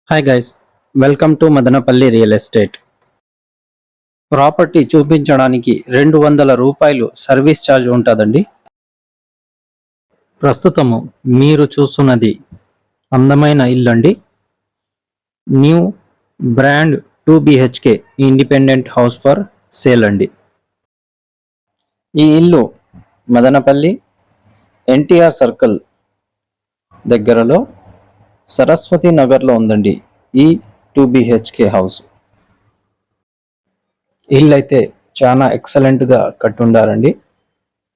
Hi guys, welcome to Madanapalle real estate. Property చూపించడానికి రూ. 200 service charge ఉంటుందండి. ప్రస్తుతము మీరు చూస్తున్నది అందమైన ఇల్లు అండి. New brand 2 BHK independent house for sale అండి. ఈ ఇల్లు మదనపల్లి ఎన్టీఆర్ సర్కిల్ దగ్గరలో సరస్వతి నగర్లో ఉందండి. ఈ 2 BHK హౌస్ ఇల్లు అయితే చాలా ఎక్సలెంట్గా కట్టుండారండి.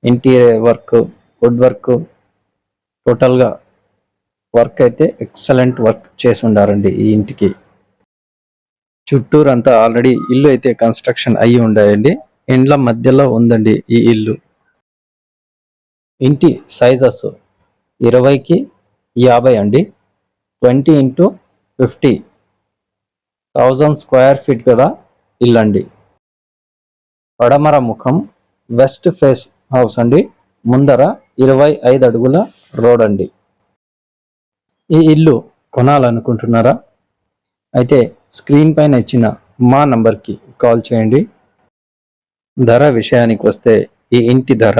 ఇంటీరియర్ వర్క్, వుడ్ వర్క్, టోటల్గా వర్క్ అయితే ఎక్సలెంట్ వర్క్ చేసి ఉండారండి. ఈ ఇంటికి చుట్టూరంతా ఆల్రెడీ ఇల్లు అయితే కన్స్ట్రక్షన్ అయ్యి ఉండాయండి. ఇండ్ల మధ్యలో ఉందండి ఈ ఇల్లు. ఇంటి సైజెస్ 20కి 50 అండి. 20x50,000 స్క్వేర్ ఫీట్ గల ఇల్లండి. పడమర ముఖం వెస్ట్ ఫేస్ హౌస్ అండి. ముందర 25 అడుగుల రోడ్ అండి. ఈ ఇల్లు కొనాలనుకుంటున్నారా? అయితే స్క్రీన్ పైన ఇచ్చిన మా నంబర్కి కాల్ చేయండి. ధర విషయానికి వస్తే ఈ ఇంటి ధర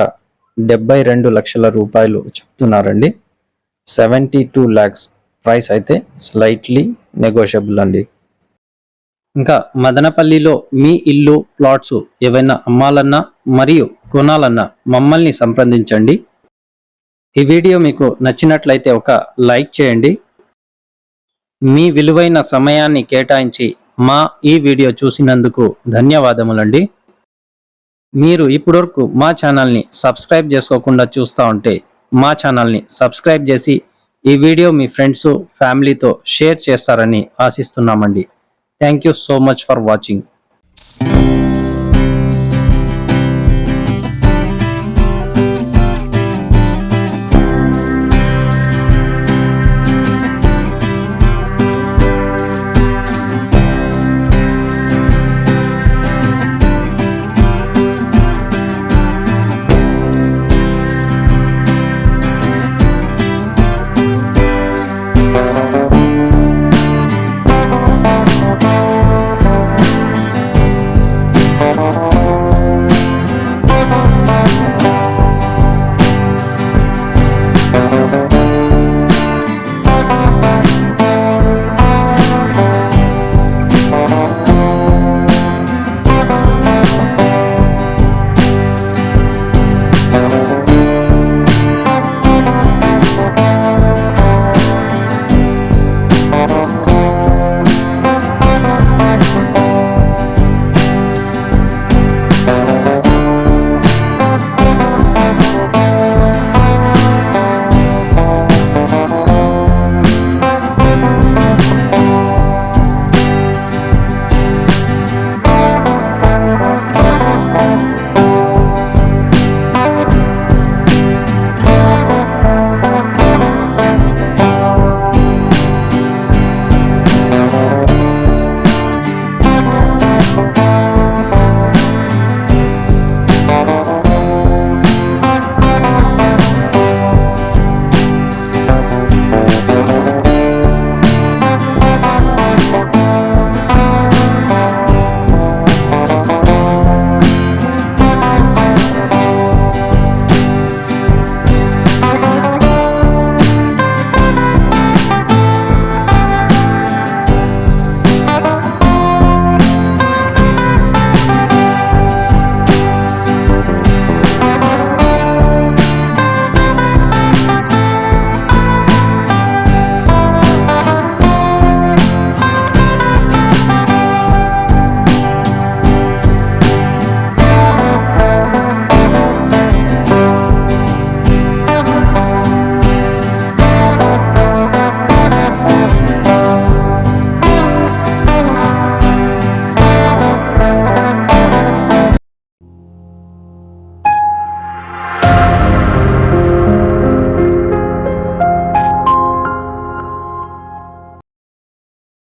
72 లక్షల రూపాయలు చెప్తున్నారండి. 72 lakhs ప్రైస్ అయితే స్లైట్లీ నెగోషియబుల్ అండి. ఇంకా మదనపల్లిలో మీ ఇల్లు, ప్లాట్స్ ఏవైనా అమ్మాలన్నా మరియు కొనాలన్నా మమ్మల్ని సంప్రదించండి. ఈ వీడియో మీకు నచ్చినట్లయితే ఒక లైక్ చేయండి. మీ విలువైన సమయాన్ని కేటాయించి మా ఈ వీడియో చూసినందుకు ధన్యవాదములండి. మీరు ఇప్పటివరకు మా ఛానల్ని సబ్స్క్రైబ్ చేసుకోకుండా చూస్తూ ఉంటే మా ఛానల్ని సబ్స్క్రైబ్ చేసి ఈ వీడియో మీ ఫ్రెండ్స్, ఫ్యామిలీతో షేర్ చేస్తారని ఆశిస్తున్నామండి. Thank you so much for watching.